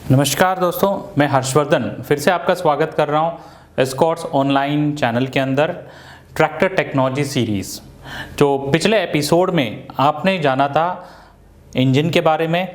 नमस्कार दोस्तों, मैं हर्षवर्धन फिर से आपका स्वागत कर रहा हूँ एस्कॉर्ट्स ऑनलाइन चैनल के अंदर ट्रैक्टर टेक्नोलॉजी सीरीज़। जो पिछले एपिसोड में आपने जाना था इंजन के बारे में,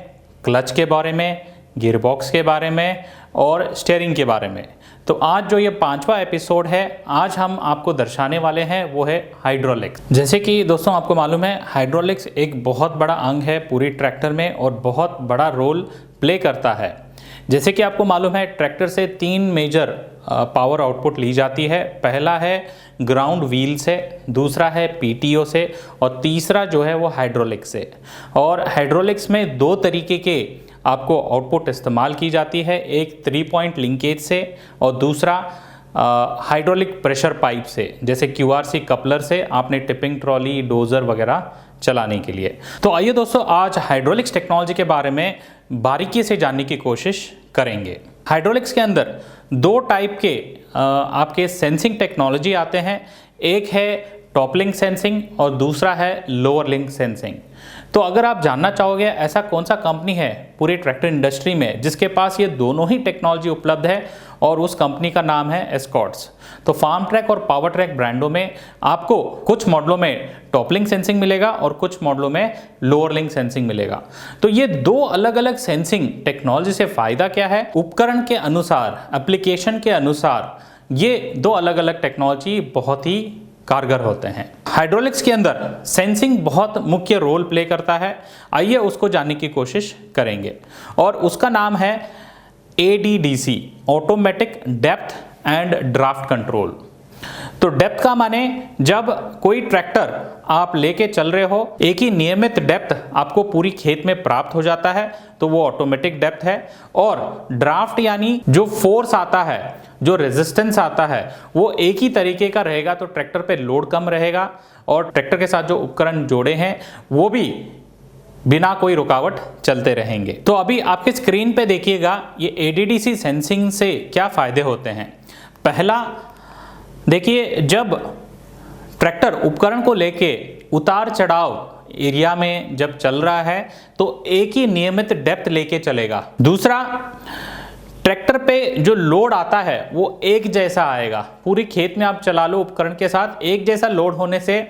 क्लच के बारे में, गियरबॉक्स के बारे में और स्टीयरिंग के बारे में। तो आज जो ये 5वां एपिसोड है, आज हम आपको दर्शाने वाले हैं वो है हाइड्रोलिक्स। जैसे कि दोस्तों आपको मालूम है, हाइड्रोलिक्स एक बहुत बड़ा अंग है पूरी ट्रैक्टर में और बहुत बड़ा रोल प्ले करता है। जैसे कि आपको मालूम है, ट्रैक्टर से 3 मेजर पावर आउटपुट ली जाती है। पहला है ग्राउंड व्हील से, दूसरा है पीटीओ से और तीसरा जो है वो हाइड्रोलिक्स से। और हाइड्रोलिक्स में 2 तरीके के आपको आउटपुट इस्तेमाल की जाती है, एक 3 पॉइंट लिंकेज से और दूसरा हाइड्रोलिक प्रेशर पाइप से, जैसे क्यूआरसी कपलर से आपने टिपिंग ट्रॉली, डोजर वगैरह चलाने के लिए। तो आइए दोस्तों, आज हाइड्रोलिक्स टेक्नोलॉजी के बारे में बारीकी से जानने की कोशिश करेंगे। हाइड्रोलिक्स के अंदर 2 टाइप के आपके सेंसिंग टेक्नोलॉजी आते हैं। एक है टॉप लिंक सेंसिंग और दूसरा है लोअर लिंक सेंसिंग। तो अगर आप जानना चाहोगे ऐसा कौन सा कंपनी है पूरी ट्रैक्टर इंडस्ट्री में जिसके पास ये दोनों ही टेक्नोलॉजी उपलब्ध है, और उस कंपनी का नाम है एस्कॉर्ट्स। तो फार्म ट्रैक और पावर ट्रैक ब्रांडों में आपको कुछ मॉडलों में टॉप लिंक सेंसिंग मिलेगा और कुछ मॉडलों में लोअर लिंक सेंसिंग मिलेगा। तो ये 2 अलग अलग सेंसिंग टेक्नोलॉजी से फायदा क्या है, उपकरण के अनुसार, एप्लीकेशन के अनुसार ये 2 अलग अलग टेक्नोलॉजी बहुत ही कारगर होते हैं। हाइड्रोलिक्स के अंदर सेंसिंग बहुत मुख्य रोल प्ले करता है। आइए उसको जानने की कोशिश करेंगे, और उसका नाम है ADDC, automatic depth and draft control. तो डेप्थ का माने, जब कोई ट्रैक्टर आप लेके चल रहे हो, एक ही नियमित डेप्थ आपको पूरी खेत में प्राप्त हो जाता है तो वो ऑटोमेटिक डेप्थ है। और ड्राफ्ट यानी जो फोर्स आता है, जो रेजिस्टेंस आता है, वो एक ही तरीके का रहेगा तो ट्रैक्टर पे लोड कम रहेगा और ट्रैक्टर के साथ जो उपकरण जोड़े हैं वो भी बिना कोई रुकावट चलते रहेंगे। तो अभी आपके स्क्रीन पे देखिएगा ये ADDC सेंसिंग से क्या फायदे होते हैं। पहला देखिए, जब ट्रैक्टर उपकरण को लेके उतार चढ़ाव एरिया में जब चल रहा है तो एक ही नियमित डेप्थ लेके चलेगा। दूसरा, ट्रैक्टर पे जो लोड आता है वो एक जैसा आएगा। पूरी खेत में आप चला लो उपकरण के साथ, एक जैसा लोड होने से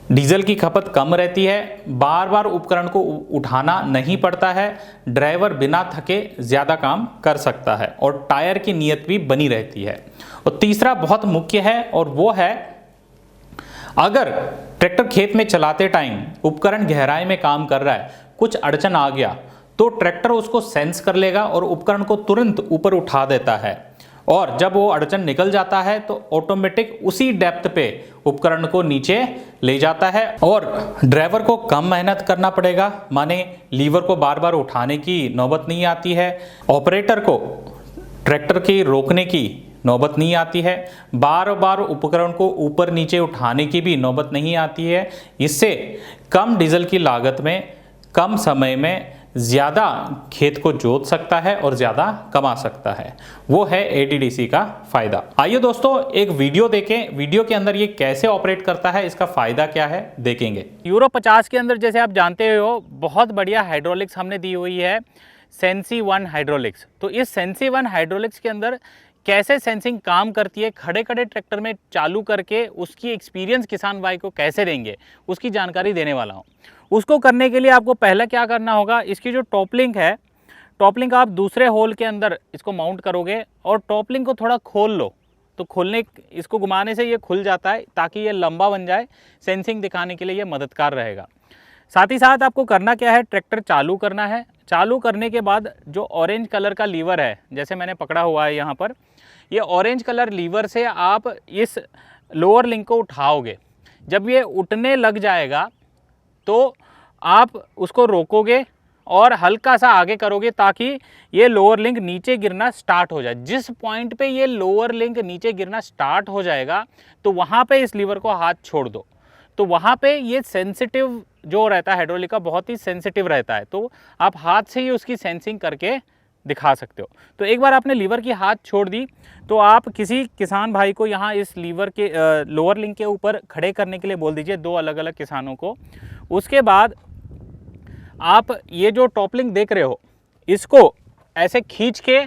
डीजल की खपत कम रहती है, बार बार उपकरण को उठाना नहीं पड़ता है, ड्राइवर बिना थके ज़्यादा काम कर सकता है और टायर की नियत भी बनी रहती है। और तीसरा बहुत मुख्य है, और वो है अगर ट्रैक्टर खेत में चलाते टाइम उपकरण गहराई में काम कर रहा है, कुछ अड़चन आ गया तो ट्रैक्टर उसको सेंस कर लेगा और उपकरण को तुरंत ऊपर उठा देता है, और जब वो अड़चन निकल जाता है तो ऑटोमेटिक उसी डेप्थ पे उपकरण को नीचे ले जाता है और ड्राइवर को कम मेहनत करना पड़ेगा, माने लीवर को बार बार उठाने की नौबत नहीं आती है, ऑपरेटर को ट्रैक्टर की रोकने की नौबत नहीं आती है, बार बार उपकरण को ऊपर नीचे उठाने की भी नौबत नहीं आती है। इससे कम डीजल की लागत में, कम समय में ज़्यादा खेत को जोत सकता है और ज़्यादा कमा सकता है। वो है ADDC का फ़ायदा। आइए दोस्तों, एक वीडियो देखें। वीडियो के अंदर ये कैसे ऑपरेट करता है, इसका फ़ायदा क्या है, देखेंगे। यूरो 50 के अंदर जैसे आप जानते हो बहुत बढ़िया हाइड्रोलिक्स हमने दी हुई है, सेंसी 1 हाइड्रोलिक्स। तो इस सेंसी 1 हाइड्रोलिक्स के अंदर कैसे सेंसिंग काम करती है, खड़े खड़े ट्रैक्टर में चालू करके उसकी एक्सपीरियंस किसान भाई को कैसे देंगे, उसकी जानकारी देने वाला हूँ। उसको करने के लिए आपको पहले क्या करना होगा, इसकी जो टॉप लिंक है, टॉप लिंक आप दूसरे होल के अंदर इसको माउंट करोगे और टॉप लिंक को थोड़ा खोल लो। तो खोलने, इसको घुमाने से ये खुल जाता है ताकि ये लंबा बन जाए, सेंसिंग दिखाने के लिए ये मददगार रहेगा। साथ ही साथ आपको करना क्या है, ट्रैक्टर चालू करना है। चालू करने के बाद जो ऑरेंज कलर का लीवर है, जैसे मैंने पकड़ा हुआ है यहाँ पर, ये ऑरेंज कलर लीवर से आप इस लोअर लिंक को उठाओगे। जब ये उठने लग जाएगा तो आप उसको रोकोगे और हल्का सा आगे करोगे ताकि ये लोअर लिंक नीचे गिरना स्टार्ट हो जाए। जिस पॉइंट पे ये लोअर लिंक नीचे गिरना स्टार्ट हो जाएगा तो वहाँ पे इस लीवर को हाथ छोड़ दो। तो वहाँ पे ये सेंसिटिव जो रहता है हाइड्रोलिक का, बहुत ही सेंसिटिव रहता है, तो आप हाथ से ही उसकी सेंसिंग करके दिखा सकते हो। तो एक बार आपने लीवर की हाथ छोड़ दी तो आप किसी किसान भाई को यहाँ इस लीवर के लोअर लिंक के ऊपर खड़े करने के लिए बोल दीजिए, 2 अलग अलग किसानों को। उसके बाद आप ये जो टॉप लिंक देख रहे हो इसको ऐसे खींच के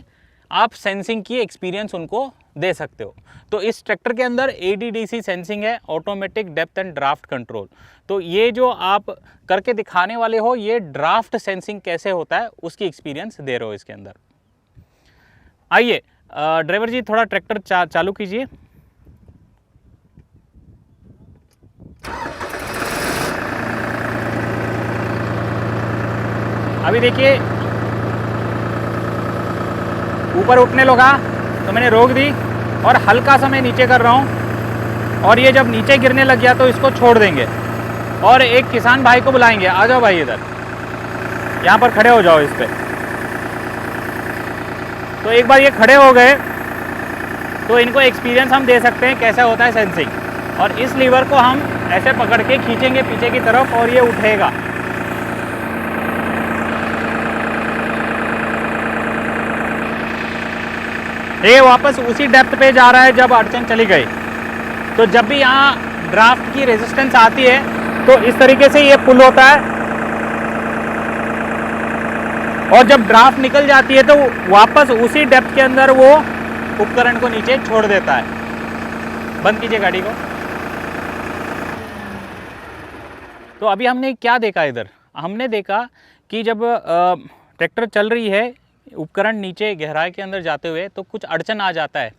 आप सेंसिंग की एक्सपीरियंस उनको दे सकते हो। तो इस ट्रैक्टर के अंदर ADDC सेंसिंग है, automatic depth and draft control. तो ये जो आप करके दिखाने वाले हो, ये ड्राफ्ट सेंसिंग कैसे होता है उसकी एक्सपीरियंस दे रहे हो इसके अंदर। आइए ड्राइवर जी थोड़ा ट्रैक्टर चालू कीजिए। अभी देखिए ऊपर उठने लगा तो मैंने रोक दी और हल्का सा मैं नीचे कर रहा हूँ, और ये जब नीचे गिरने लग गया तो इसको छोड़ देंगे और एक किसान भाई को बुलाएंगे। आ जाओ भाई इधर, यहाँ पर खड़े हो जाओ इस पे। तो एक बार ये खड़े हो गए तो इनको एक्सपीरियंस हम दे सकते हैं कैसा होता है सेंसिंग। और इस लीवर को हम ऐसे पकड़ के खींचेंगे पीछे की तरफ और ये उठेगा। ये वापस उसी डेप्थ पे जा रहा है जब अड़चन चली गई। तो जब भी यहाँ ड्राफ्ट की रेजिस्टेंस आती है तो इस तरीके से ये पुल होता है, और जब ड्राफ्ट निकल जाती है तो वापस उसी डेप्थ के अंदर वो उपकरण को नीचे छोड़ देता है। बंद कीजिए गाड़ी को। तो अभी हमने क्या देखा इधर, हमने देखा कि जब ट्रैक्टर चल रही है, उपकरण नीचे गहराई के अंदर जाते हुए तो कुछ अड़चन आ जाता है,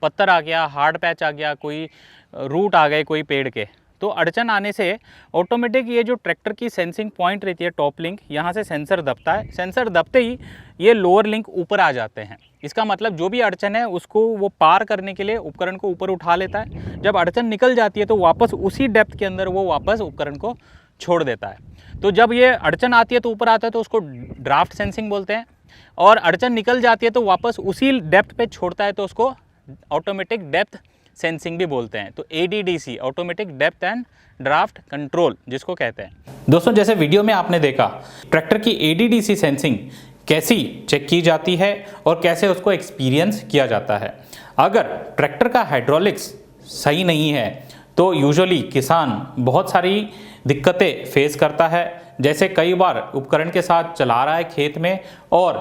पत्थर आ गया, हार्ड पैच आ गया, कोई रूट आ गए कोई पेड़ के। तो अड़चन आने से ऑटोमेटिक ये जो ट्रैक्टर की सेंसिंग पॉइंट रहती है टॉप लिंक, यहाँ से सेंसर दबता है। सेंसर दबते ही ये लोअर लिंक ऊपर आ जाते हैं। इसका मतलब जो भी अड़चन है उसको वो पार करने के लिए उपकरण को ऊपर उठा लेता है। जब अड़चन निकल जाती है तो वापस उसी डेप्थ के अंदर वो वापस उपकरण को छोड़ देता है। तो जब ये अड़चन आती है तो ऊपर आता है तो उसको ड्राफ्ट सेंसिंग बोलते हैं, और अड़चन निकल जाती है तो वापस उसी डेप्थ पे छोड़ता है तो उसको ऑटोमेटिक डेप्थ सेंसिंग भी बोलते हैं। तो ADDC automatic depth and draft control जिसको कहते हैं। दोस्तों जैसे वीडियो में आपने देखा ट्रैक्टर की ADDC सेंसिंग कैसी चेक की जाती है और कैसे उसको एक्सपीरियंस किया जाता है। अगर ट्रैक्टर का हाइड्रोलिक्स सही नहीं है तो यूजुअली किसान बहुत सारी दिक्कतें फेस करता है। जैसे कई बार उपकरण के साथ चला रहा है खेत में और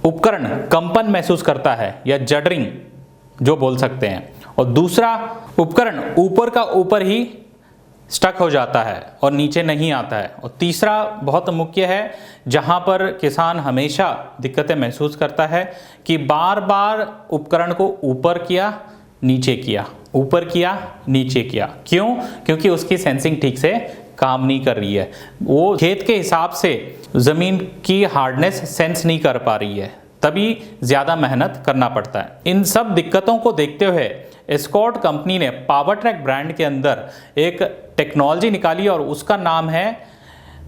उपकरण कंपन महसूस करता है या जडरिंग जो बोल सकते हैं, और दूसरा उपकरण ऊपर का ऊपर ही स्टक हो जाता है और नीचे नहीं आता है, और तीसरा बहुत मुख्य है जहां पर किसान हमेशा दिक्कतें महसूस करता है कि बार बार उपकरण को ऊपर किया नीचे किया, ऊपर किया नीचे किया। क्यों? क्योंकि उसकी सेंसिंग ठीक से काम नहीं कर रही है, वो खेत के हिसाब से ज़मीन की हार्डनेस सेंस नहीं कर पा रही है, तभी ज़्यादा मेहनत करना पड़ता है। इन सब दिक्कतों को देखते हुए एस्कॉर्ट कंपनी ने पावर ट्रैक ब्रांड के अंदर एक टेक्नोलॉजी निकाली और उसका नाम है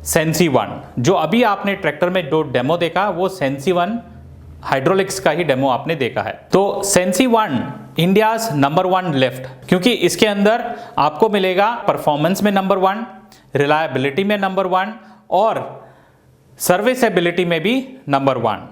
सेंसी-1। जो अभी आपने ट्रैक्टर में जो डेमो देखा वो सेंसी-1 हाइड्रोलिक्स का ही डेमो आपने देखा है। तो सेंसी-1 इंडियाज नंबर 1 लिफ्ट, क्योंकि इसके अंदर आपको मिलेगा परफॉर्मेंस में नंबर 1, रिलायबिलिटी में नंबर 1 और सर्विसेबिलिटी में भी नंबर 1।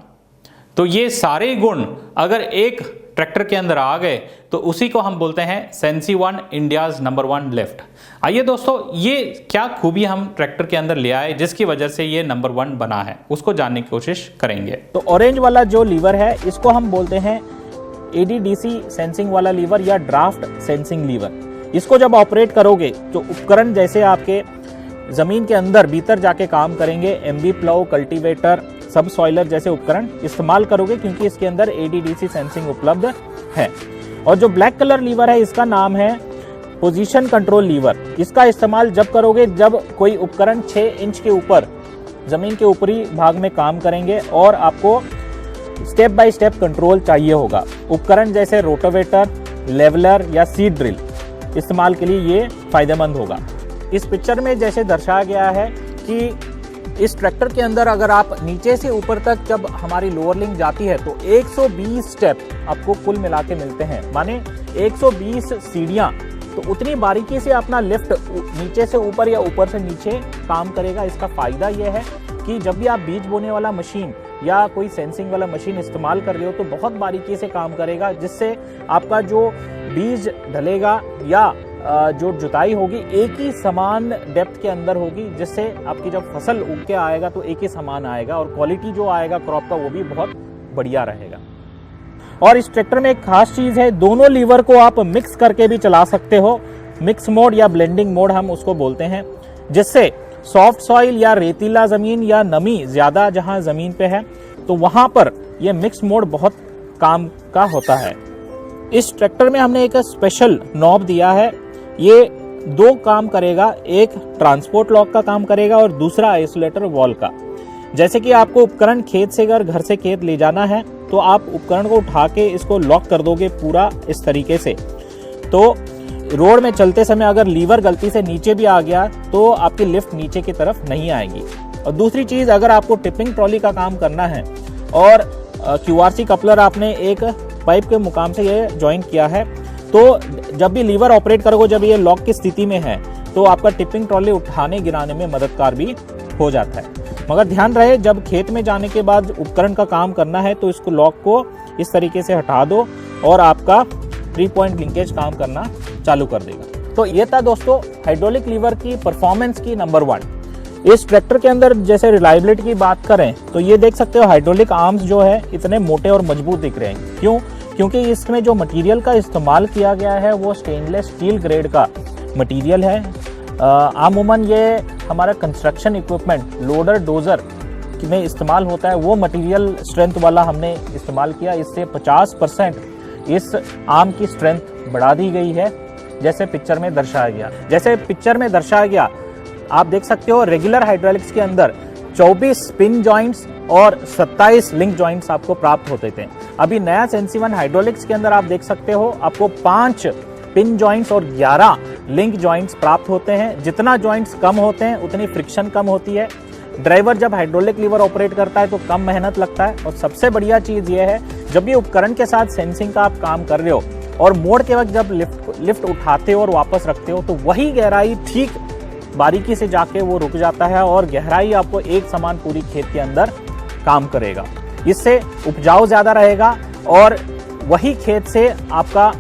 तो ये सारे गुण अगर एक ट्रैक्टर के अंदर आ गए तो उसी को हम बोलते हैं सेंसी-1 इंडियाज नंबर 1 लिफ्ट। आइए दोस्तों, ये क्या खूबी हम ट्रैक्टर के अंदर ले आए जिसकी वजह से ये नंबर 1 बना है, उसको जानने की कोशिश करेंगे। तो ऑरेंज वाला जो लीवर है इसको हम बोलते हैं ADDC सेंसिंग वाला लीवर या ड्राफ्ट सेंसिंग लीवर। इसको जब ऑपरेट करोगे तो उपकरण जैसे आपके जमीन के अंदर भीतर जाके काम करेंगे, MB प्लाउ, कल्टीवेटर, सब सॉइलर जैसे उपकरण इस्तेमाल करोगे, क्योंकि इसके अंदर ADDC सेंसिंग उपलब्ध है। और जो ब्लैक कलर लीवर है इसका नाम है पोजीशन कंट्रोल लीवर। इसका इस्तेमाल जब करोगे जब कोई उपकरण 6 इंच के ऊपर जमीन के ऊपरी भाग में काम करेंगे और आपको स्टेप बाय स्टेप कंट्रोल चाहिए होगा। उपकरण जैसे रोटावेटर, लेवलर या सीड ड्रिल इस्तेमाल के लिए ये फायदेमंद होगा। इस पिक्चर में जैसे दर्शाया गया है कि इस ट्रैक्टर के अंदर अगर आप नीचे से ऊपर तक जब हमारी लोअर लिंक जाती है तो 120 स्टेप आपको कुल मिला के मिलते हैं, माने 120 सीढ़ियां। तो उतनी बारीकी से अपना लिफ्ट नीचे से ऊपर या ऊपर से नीचे काम करेगा। इसका फायदा यह है कि जब भी आप बीज बोने वाला मशीन या कोई सेंसिंग वाला मशीन इस्तेमाल कर रहे हो तो बहुत बारीकी से काम करेगा, जिससे आपका जो बीज ढलेगा या जो जुताई होगी एक ही समान डेप्थ के अंदर होगी, जिससे आपकी जब फसल उग के आएगा तो एक ही समान आएगा और क्वालिटी जो आएगा क्रॉप का वो भी बहुत बढ़िया रहेगा। और इस ट्रैक्टर में एक खास चीज़ है, दोनों लीवर को आप मिक्स करके भी चला सकते हो। मिक्स मोड या ब्लेंडिंग मोड हम उसको बोलते हैं, जिससे सॉफ्ट सॉइल या रेतीला ज़मीन या नमी ज़्यादा जहाँ ज़मीन पे है तो वहाँ पर यह मिक्स मोड बहुत काम का होता है। इस ट्रैक्टर में हमने एक स्पेशल नॉब दिया है, ये दो काम करेगा, एक ट्रांसपोर्ट लॉक का काम करेगा और दूसरा आइसोलेटर वॉल का। जैसे कि आपको उपकरण खेत से अगर घर से खेत ले जाना है तो आप उपकरण को उठा के इसको लॉक कर दोगे पूरा इस तरीके से, तो रोड में चलते समय अगर लीवर गलती से नीचे भी आ गया तो आपकी लिफ्ट नीचे की तरफ नहीं आएगी। और दूसरी चीज़, अगर आपको टिपिंग ट्रॉली का काम करना है और QRC कपलर आपने एक पाइप के मुकाम से ये ज्वाइन किया है, तो जब भी लीवर ऑपरेट करोगे, जब ये लॉक की स्थिति में है तो आपका टिपिंग ट्रॉली उठाने गिराने में मददगार भी हो जाता है। मगर ध्यान रहे, जब खेत में जाने के बाद उपकरण का काम करना है तो इसको लॉक को इस तरीके से हटा दो और आपका 3 पॉइंट लिंकेज काम करना चालू कर देगा। तो ये था दोस्तों हाइड्रोलिक लीवर की परफॉर्मेंस की नंबर 1। इस ट्रैक्टर के अंदर जैसे रिलायबिलिटी की बात करें तो ये देख सकते हो हाइड्रोलिक आर्म्स जो है इतने मोटे और मजबूत दिख रहे हैं। क्यों? क्योंकि इसमें जो मटेरियल का इस्तेमाल किया गया है वो स्टेनलेस स्टील ग्रेड का मटेरियल है। आमूमन ये हमारा कंस्ट्रक्शन इक्विपमेंट लोडर डोजर में इस्तेमाल होता है, वो मटेरियल स्ट्रेंथ वाला हमने इस्तेमाल किया। इससे 50% इस आर्म की स्ट्रेंथ बढ़ा दी गई है, जैसे पिक्चर में दर्शाया गया। आप देख सकते हो रेगुलर हाइड्रोलिक्स के अंदर 24 पिन जॉइंट्स और 27 लिंक जॉइंट्स आपको प्राप्त होते थे। अभी नया सेंसी 1 हाइड्रोलिक्स के अंदर आप देख सकते हो आपको 5 पिन जॉइंट्स और 11 लिंक जॉइंट्स प्राप्त होते हैं। जितना जॉइंट्स कम होते हैं उतनी फ्रिक्शन कम होती है। ड्राइवर जब हाइड्रोलिक लीवर ऑपरेट करता है तो कम मेहनत लगता है। और सबसे बढ़िया चीज़ यह है, जब भी उपकरण के साथ सेंसिंग का आप काम कर रहे हो और मोड़ के वक्त जब लिफ्ट उठाते हो और वापस रखते हो तो वही गहराई ठीक बारीकी से जाके वो रुक जाता है और गहराई आपको एक समान पूरी खेत के अंदर काम करेगा। इससे उपजाऊ ज़्यादा रहेगा और वही खेत से आपका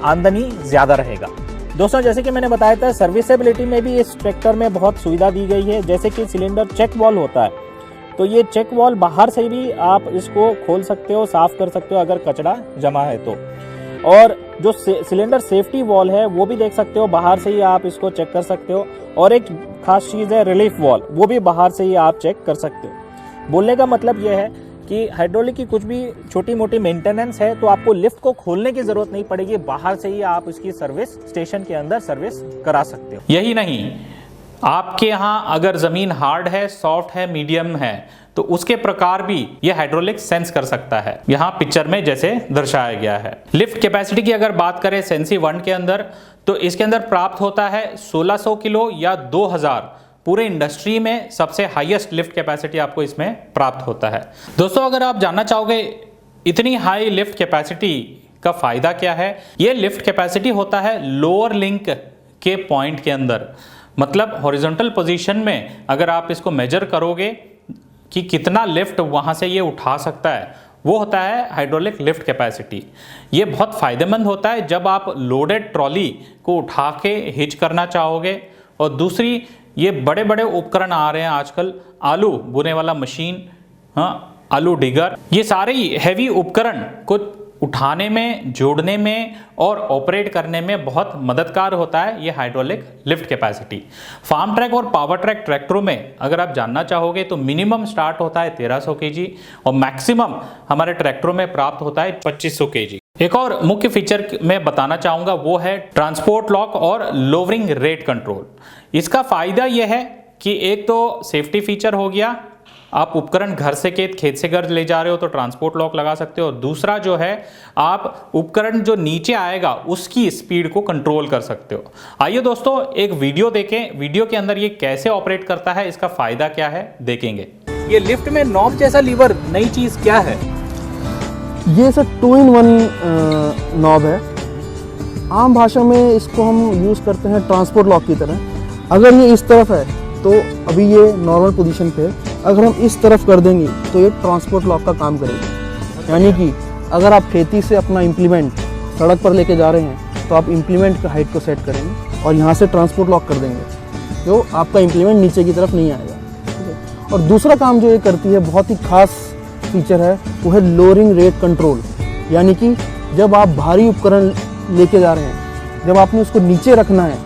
आमदनी ज़्यादा रहेगा। दोस्तों, जैसे कि मैंने बताया था, सर्विसेबिलिटी में भी इस ट्रैक्टर में बहुत सुविधा दी गई है। जैसे कि सिलेंडर चेक वॉल होता है, तो ये चेक वॉल बाहर से भी आप इसको खोल सकते हो, साफ कर सकते हो अगर कचरा जमा है तो। और जो सिलेंडर सेफ्टी वॉल है वो भी देख सकते हो, बाहर से ही आप इसको चेक कर सकते हो। और एक खास चीज़ है रिलीफ वॉल, वो भी बाहर से ही आप चेक कर सकते हो। बोलने का मतलब ये है कि हाइड्रोलिक की कुछ भी छोटी मोटी मेंटेनेंस है तो आपको लिफ्ट को खोलने की जरूरत नहीं पड़ेगी, बाहर से ही आप इसकी सर्विस स्टेशन के अंदर सर्विस करा सकते हो। यही नहीं, आपके यहाँ अगर जमीन हार्ड है, सॉफ्ट है, मीडियम है तो उसके प्रकार भी ये हाइड्रोलिक सेंस कर सकता है, यहाँ पिक्चर में जैसे दर्शाया गया है। लिफ्ट कैपेसिटी की अगर बात करें सेंसी 1 के अंदर तो इसके अंदर प्राप्त होता है 1600 किलो या 2000। पूरे इंडस्ट्री में सबसे हाईएस्ट लिफ्ट कैपेसिटी आपको इसमें प्राप्त होता है। दोस्तों, अगर आप जानना चाहोगे इतनी हाई लिफ्ट कैपेसिटी का फायदा क्या है, ये लिफ्ट कैपेसिटी होता है लोअर लिंक के पॉइंट के अंदर। मतलब हॉरिजॉन्टल पोजीशन में अगर आप इसको मेजर करोगे कि कितना लिफ्ट वहाँ से ये उठा सकता है, वो होता है हाइड्रोलिक लिफ्ट कैपेसिटी। ये बहुत फ़ायदेमंद होता है जब आप लोडेड ट्रॉली को उठा के हिच करना चाहोगे। और दूसरी, ये बड़े बड़े उपकरण आ रहे हैं आजकल, आलू बुने वाला मशीन, हाँ, आलू डिगर, ये सारे हैवी उपकरण को उठाने में, जोड़ने में और ऑपरेट करने में बहुत मददगार होता है ये hydraulic lift capacity. Farmtrac और पावर ट्रैक ट्रैक्टरों में अगर आप जानना चाहोगे तो मिनिमम स्टार्ट होता है 1300 kg और मैक्सिमम हमारे ट्रैक्टरों में प्राप्त होता है 2500 kg। एक और मुख्य फीचर मैं बताना चाहूँगा वो है ट्रांसपोर्ट लॉक और लोवरिंग रेट कंट्रोल। इसका फ़ायदा यह है कि एक तो सेफ्टी फीचर हो गया, आप उपकरण घर से खेत से घर ले जा रहे हो तो ट्रांसपोर्ट लॉक लगा सकते हो। दूसरा जो है, आप उपकरण जो नीचे आएगा उसकी स्पीड को कंट्रोल कर सकते हो। आइए दोस्तों एक वीडियो देखें, वीडियो के अंदर ये कैसे ऑपरेट करता है, इसका फायदा क्या है देखेंगे। ये लिफ्ट में नॉब जैसा लीवर नई चीज क्या है? ये सर 2-in-1 नॉब है। आम भाषा में इसको हम यूज़ करते हैं ट्रांसपोर्ट लॉक की तरह। अगर ये इस तरफ है तो अभी ये नॉर्मल पोजीशन पे है, अगर हम इस तरफ कर देंगे तो ये ट्रांसपोर्ट लॉक का काम करेगा। यानी कि अगर आप खेती से अपना इम्प्लीमेंट सड़क पर लेके जा रहे हैं तो आप इम्प्लीमेंट का हाइट को सेट करेंगे और यहाँ से ट्रांसपोर्ट लॉक कर देंगे, जो आपका इम्प्लीमेंट नीचे की तरफ नहीं आएगा। ठीक है। और दूसरा काम जो ये करती है, बहुत ही खास फीचर है, वो है लोअरिंग रेट कंट्रोल। यानी कि जब आप भारी उपकरण लेके जा रहे हैं, जब आपने उसको नीचे रखना है,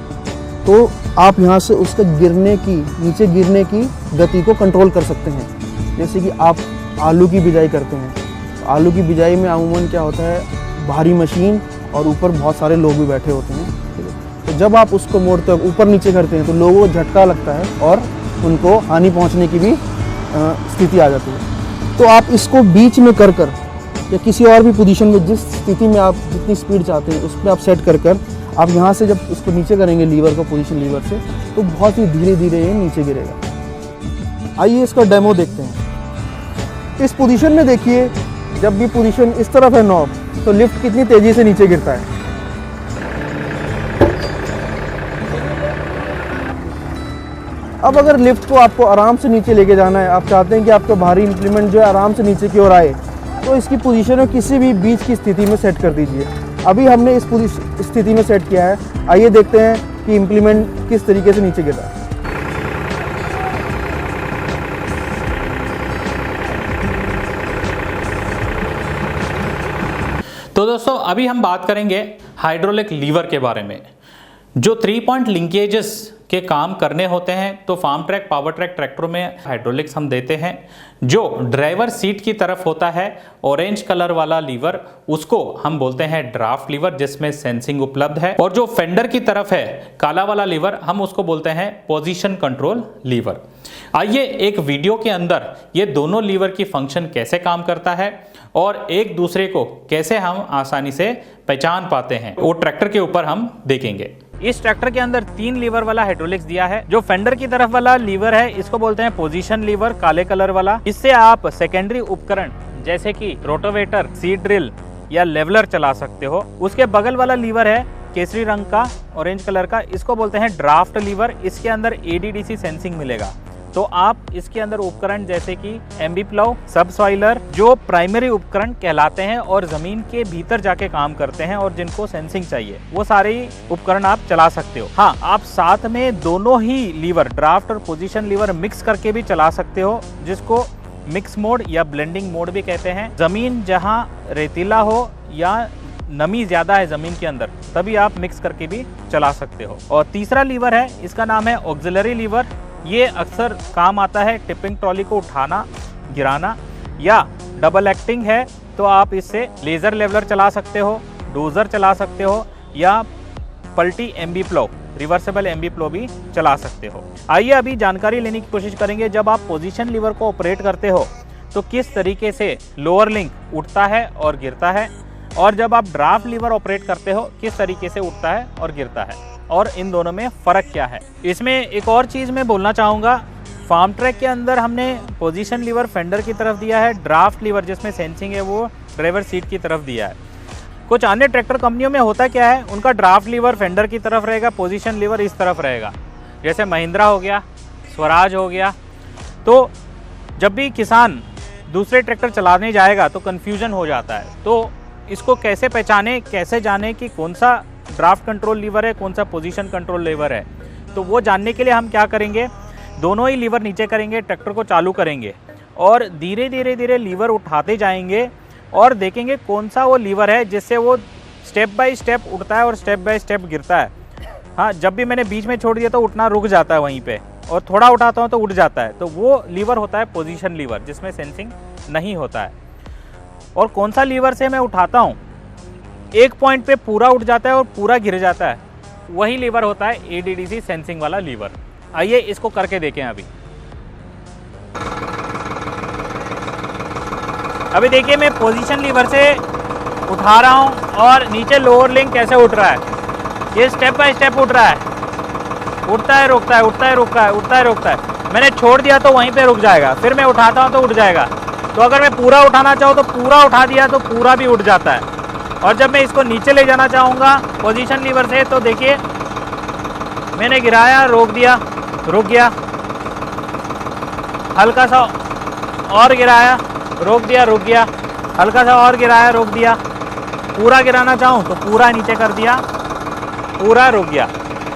तो आप यहाँ से उसके नीचे गिरने की गति को कंट्रोल कर सकते हैं। जैसे कि आप आलू की बिजाई करते हैं, तो आलू की बिजाई में अमूमन क्या होता है, भारी मशीन और ऊपर बहुत सारे लोग भी बैठे होते हैं। ठीक है। तो जब आप उसको मोड़ते हो, ऊपर नीचे करते हैं, तो लोगों को झटका लगता है और उनको हानि पहुंचने की भी स्थिति आ जाती है। तो आप इसको बीच में कर या किसी और भी पोजीशन में, जिस स्थिति में आप जितनी स्पीड चाहते हैं उस पर आप सेट कर आप यहाँ से जब उसको नीचे करेंगे लीवर को, पोजीशन लीवर से, तो बहुत ही धीरे धीरे ये नीचे गिरेगा। आइए इसका डेमो देखते हैं। इस पोजीशन में देखिए, जब भी पोजीशन इस तरफ है नॉब, तो लिफ्ट कितनी तेजी से नीचे गिरता है। अब अगर लिफ्ट को आपको आराम से नीचे लेके जाना है, आप चाहते हैं कि आपका भारी इम्प्लीमेंट जो है आराम से नीचे की ओर आए, तो इसकी पोजीशन को किसी भी बीच की स्थिति में सेट कर दीजिए। अभी हमने इस स्थिति में सेट किया है। आइए देखते हैं कि इम्प्लीमेंट किस तरीके से नीचे गिर रहा है। तो दोस्तों अभी हम बात करेंगे हाइड्रोलिक लीवर के बारे में। जो 3 पॉइंट लिंकेजेस के काम करने होते हैं, तो फार्म ट्रैक, पावर ट्रैक ट्रैक्टरों में हाइड्रोलिक्स हम देते हैं। जो ड्राइवर सीट की तरफ होता है ऑरेंज कलर वाला लीवर, उसको हम बोलते हैं ड्राफ्ट लीवर, जिसमें सेंसिंग उपलब्ध है। और जो फेंडर की तरफ है काला वाला लीवर, हम उसको बोलते हैं पोजीशन कंट्रोल लीवर। आइए एक वीडियो के अंदर ये दोनों लीवर की फंक्शन कैसे काम करता है और एक दूसरे को कैसे हम आसानी से पहचान पाते हैं, वो ट्रैक्टर के ऊपर हम देखेंगे। इस ट्रैक्टर के अंदर 3 लीवर वाला हाइड्रोलिक्स दिया है। जो फेंडर की तरफ वाला लीवर है, इसको बोलते हैं पोजीशन लीवर, काले कलर वाला। इससे आप सेकेंडरी उपकरण जैसे कि रोटोवेटर, सीड ड्रिल या लेवलर चला सकते हो। उसके बगल वाला लीवर है केसरी रंग का, ऑरेंज कलर का, इसको बोलते हैं ड्राफ्ट लीवर। इसके अंदर ADDC सेंसिंग मिलेगा। तो आप इसके अंदर उपकरण जैसे कि एम्बी प्लाउ, सब सॉइलर, जो प्राइमरी उपकरण कहलाते हैं और जमीन के भीतर जाके काम करते हैं और जिनको सेंसिंग चाहिए, वो सारे उपकरण आप चला सकते हो। हाँ, आप साथ में दोनों ही लीवर, ड्राफ्ट और पोजीशन लीवर मिक्स करके भी चला सकते हो, जिसको मिक्स मोड या ब्लेंडिंग मोड भी कहते हैं। जमीन जहाँ रेतीला हो या नमी ज्यादा है जमीन के अंदर, तभी आप मिक्स करके भी चला सकते हो। और तीसरा लीवर है, इसका नाम है ऑक्सिलरी लीवर। ये अक्सर काम आता है टिपिंग ट्रॉली को उठाना, गिराना, या डबल एक्टिंग है तो आप इससे लेज़र लेवलर चला सकते हो, डोजर चला सकते हो, या पलटी एम्बी प्लो, रिवर्सेबल एम्बी प्लो भी चला सकते हो। आइए अभी जानकारी लेने की कोशिश करेंगे। जब आप पोजीशन लीवर को ऑपरेट करते हो तो किस तरीके से लोअर लिंक उठता है और गिरता है, और जब आप ड्राफ्ट लीवर ऑपरेट करते हो किस तरीके से उठता है और गिरता है, और इन दोनों में फ़र्क क्या है। इसमें एक और चीज़ मैं बोलना चाहूँगा, फार्म ट्रैक के अंदर हमने पोजीशन लीवर फेंडर की तरफ दिया है, ड्राफ्ट लीवर जिसमें सेंसिंग है वो ड्राइवर सीट की तरफ दिया है। कुछ अन्य ट्रैक्टर कंपनियों में होता क्या है, उनका ड्राफ्ट लीवर फेंडर की तरफ रहेगा, पोजीशन लीवर इस तरफ रहेगा। जैसे महिंद्रा हो गया, स्वराज हो गया। तो जब भी किसान दूसरे ट्रैक्टर चलाने जाएगा तो कन्फ्यूजन हो जाता है। तो इसको कैसे पहचाने, कैसे जाने कि कौन सा ड्राफ्ट कंट्रोल लीवर है, कौन सा पोजीशन कंट्रोल लीवर है, तो वो जानने के लिए हम क्या करेंगे, दोनों ही लीवर नीचे करेंगे, ट्रैक्टर को चालू करेंगे और धीरे धीरे धीरे लीवर उठाते जाएंगे और देखेंगे कौन सा वो लीवर है जिससे वो स्टेप बाय स्टेप उठता है और स्टेप बाय स्टेप गिरता है। हाँ, जब भी मैंने बीच में छोड़ दिया तो उठना रुक जाता है वहीं पे, और थोड़ा उठाता हूँ तो उठ जाता है। तो वो लीवर होता है पोजीशन लीवर, जिसमें सेंसिंग नहीं होता है। और कौन सा लीवर से मैं उठाता हूँ, एक पॉइंट पे पूरा उठ जाता है और पूरा गिर जाता है, वही लीवर होता है ADDC सेंसिंग वाला लीवर। आइए इसको करके देखें। अभी देखिए मैं पोजीशन लीवर से उठा रहा हूँ और नीचे लोअर लिंक कैसे उठ रहा है, ये स्टेप बाय स्टेप उठ रहा है, उठता है रुकता है, उठता है रुकता है, उठता है रुकता है। मैंने छोड़ दिया तो वहीं पे रुक जाएगा, फिर मैं उठाता हूँ तो उठ जाएगा। तो अगर मैं पूरा उठाना चाहूँ तो पूरा उठा दिया तो पूरा भी उठ जाता है। और जब मैं इसको नीचे ले जाना चाहूँगा पोजीशन लीवर से, तो देखिए मैंने गिराया, रोक दिया, रुक गया, हल्का सा और गिराया, रोक दिया, रुक गया, हल्का सा और गिराया, रोक दिया। पूरा गिराना चाहूँ तो पूरा नीचे कर दिया, पूरा रुक गया।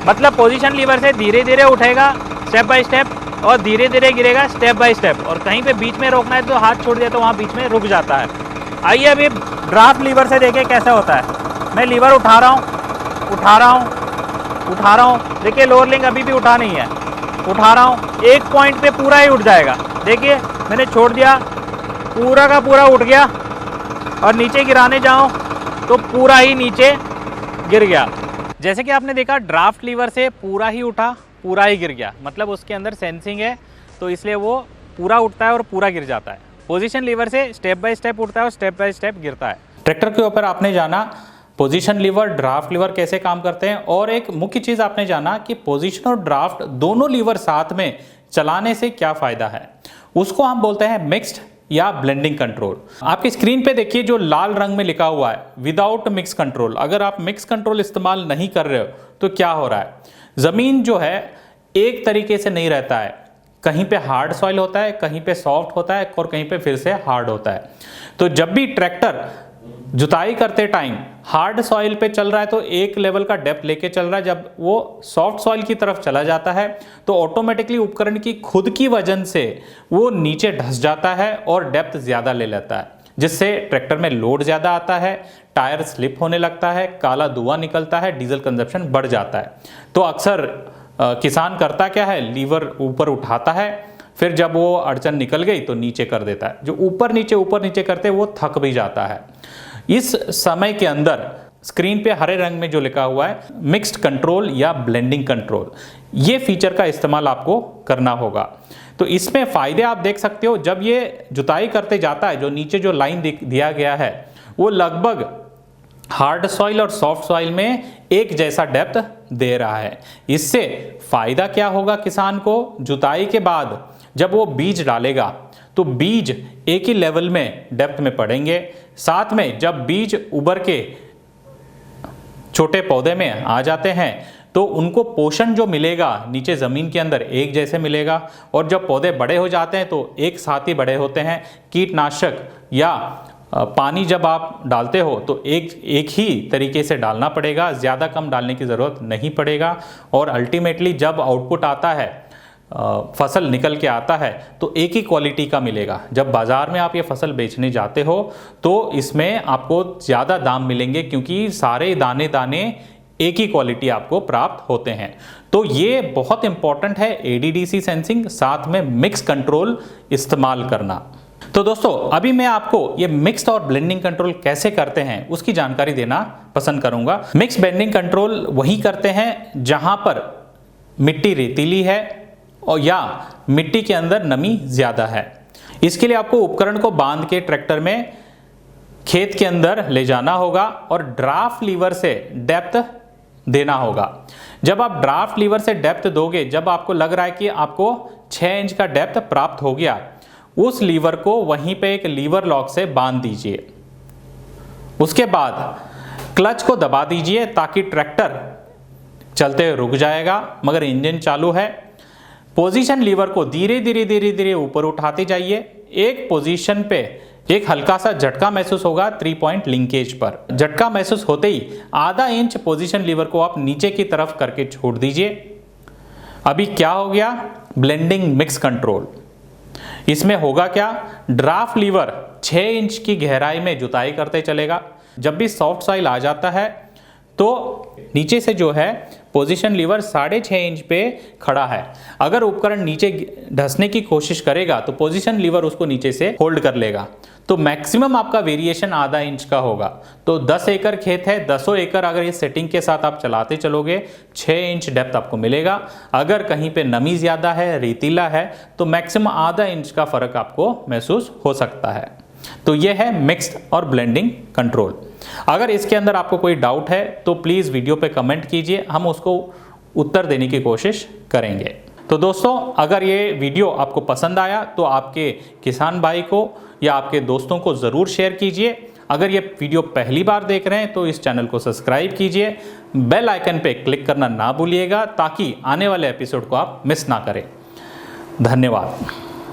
मतलब पोजीशन लीवर से धीरे धीरे उठेगा स्टेप बाय स्टेप और धीरे धीरे गिरेगा स्टेप बाय स्टेप, और कहीं पे बीच में रोकना है तो हाथ छोड़ दिया तो वहाँ बीच में रुक जाता है। आइए अभी ड्राफ्ट लीवर से देखें कैसा होता है। मैं लीवर उठा रहा हूँ, देखिए लोअर लिंक अभी भी उठा नहीं है, उठा रहा हूँ, एक पॉइंट पे पूरा ही उठ जाएगा। देखिए मैंने छोड़ दिया, पूरा का पूरा उठ गया, और नीचे गिराने जाऊँ तो पूरा ही नीचे गिर गया। जैसे कि आपने देखा ड्राफ्ट लीवर से पूरा ही उठा, पूरा ही गिर गया, मतलब उसके अंदर सेंसिंग है तो इसलिए वो पूरा उठता है और पूरा गिर जाता है। पोजीशन लीवर से स्टेप बाय स्टेप उठता है और स्टेप बाय स्टेप गिरता है। ट्रैक्टर के ऊपर आपने जाना पोजीशन लीवर, ड्राफ्ट लीवर कैसे काम करते हैं, और एक मुख्य चीज आपने जाना कि पोजीशन और ड्राफ्ट दोनों लीवर साथ में चलाने से क्या फायदा है। उसको हम बोलते हैं मिक्स्ड या ब्लेंडिंग कंट्रोल। आपकी स्क्रीन पे देखिए जो लाल रंग में लिखा हुआ है विदाउट मिक्स कंट्रोल। अगर आप मिक्स कंट्रोल इस्तेमाल नहीं कर रहे हो तो क्या हो रहा है, जमीन जो है एक तरीके से नहीं रहता है, कहीं पे हार्ड सॉइल होता है, कहीं पे सॉफ्ट होता है और कहीं पे फिर से हार्ड होता है। तो जब भी ट्रैक्टर जुताई करते टाइम हार्ड सॉइल पे चल रहा है तो एक लेवल का डेप्थ लेके चल रहा है, जब वो सॉफ्ट सॉइल की तरफ चला जाता है तो ऑटोमेटिकली उपकरण की खुद की वजन से वो नीचे धंस जाता है और डेप्थ ज़्यादा ले लेता है, जिससे ट्रैक्टर में लोड ज़्यादा आता है, टायर स्लिप होने लगता है, काला धुआं निकलता है, डीजल कंजप्शन बढ़ जाता है। तो अक्सर किसान करता क्या है, लीवर ऊपर उठाता है, फिर जब वो अड़चन निकल गई तो नीचे कर देता है। जो ऊपर नीचे करते वो थक भी जाता है। इस समय के अंदर स्क्रीन पे हरे रंग में जो लिखा हुआ है मिक्स्ड कंट्रोल या ब्लेंडिंग कंट्रोल, ये फीचर का इस्तेमाल आपको करना होगा। तो इसमें फायदे आप देख सकते हो, जब ये जुताई करते जाता है जो नीचे जो लाइन दिया गया है वो लगभग हार्ड सॉइल और सॉफ्ट सॉइल में एक जैसा डेप्थ दे रहा है। इससे फायदा क्या होगा किसान को, जुताई के बाद जब वो बीज डालेगा तो बीज एक ही लेवल में डेप्थ में पड़ेंगे। साथ में जब बीज उबर के छोटे पौधे में आ जाते हैं तो उनको पोषण जो मिलेगा नीचे ज़मीन के अंदर एक जैसे मिलेगा, और जब पौधे बड़े हो जाते हैं तो एक साथ ही बड़े होते हैं। कीटनाशक या पानी जब आप डालते हो तो एक ही तरीके से डालना पड़ेगा, ज़्यादा कम डालने की ज़रूरत नहीं पड़ेगा। और अल्टीमेटली जब आउटपुट आता है, फसल निकल के आता है तो एक ही क्वालिटी का मिलेगा। जब बाज़ार में आप ये फसल बेचने जाते हो तो इसमें आपको ज़्यादा दाम मिलेंगे, क्योंकि सारे दाने दाने एक ही क्वालिटी आपको प्राप्त होते हैं। तो ये बहुत इंपॉर्टेंट है ADDC सेंसिंग, साथ में मिक्स कंट्रोल इस्तेमाल करना। तो दोस्तों अभी मैं आपको ये मिक्स्ड और ब्लेंडिंग कंट्रोल कैसे करते हैं उसकी जानकारी देना पसंद करूंगा। मिक्स ब्लेंडिंग कंट्रोल वही करते हैं जहां पर मिट्टी रेतीली है और या मिट्टी के अंदर नमी ज़्यादा है। इसके लिए आपको उपकरण को बांध के ट्रैक्टर में खेत के अंदर ले जाना होगा और ड्राफ्ट लीवर से डेप्थ देना होगा। जब आप ड्राफ्ट लीवर से डेप्थ दोगे, जब आपको लग रहा है कि आपको 6 इंच का डेप्थ प्राप्त हो गया, उस लीवर को वहीं पे एक लीवर लॉक से बांध दीजिए। उसके बाद क्लच को दबा दीजिए ताकि ट्रैक्टर चलते हुए रुक जाएगा मगर इंजन चालू है। पोजीशन लीवर को धीरे धीरे ऊपर उठाते जाइए। एक पोजीशन पे एक हल्का सा झटका महसूस होगा 3 पॉइंट लिंकेज पर। झटका महसूस होते ही आधा इंच पोजीशन लीवर को आप नीचे की तरफ करके छोड़ दीजिए। अभी क्या हो गया, ब्लेंडिंग मिक्स कंट्रोल। इसमें होगा क्या, ड्राफ्ट लीवर 6 इंच की गहराई में जुताई करते चलेगा। जब भी सॉफ्ट सॉइल आ जाता है तो नीचे से जो है पोजीशन लीवर 6.5 इंच पे खड़ा है। अगर उपकरण नीचे धंसने की कोशिश करेगा तो पोजीशन लीवर उसको नीचे से होल्ड कर लेगा। तो मैक्सिमम आपका वेरिएशन आधा इंच का होगा। तो 10 एकड़ खेत है, 10 एकड़ अगर इस सेटिंग के साथ आप चलाते चलोगे 6 इंच डेप्थ आपको मिलेगा। अगर कहीं पे नमी ज़्यादा है, रेतीला है, तो मैक्सिमम आधा इंच का फ़र्क आपको महसूस हो सकता है। तो यह है मिक्स्ड और ब्लेंडिंग कंट्रोल। अगर इसके अंदर आपको कोई डाउट है तो प्लीज़ वीडियो पे कमेंट कीजिए, हम उसको उत्तर देने की कोशिश करेंगे। तो दोस्तों अगर ये वीडियो आपको पसंद आया तो आपके किसान भाई को या आपके दोस्तों को ज़रूर शेयर कीजिए। अगर ये वीडियो पहली बार देख रहे हैं तो इस चैनल को सब्सक्राइब कीजिए, बेल आइकन पे क्लिक करना ना भूलिएगा ताकि आने वाले एपिसोड को आप मिस ना करें। धन्यवाद।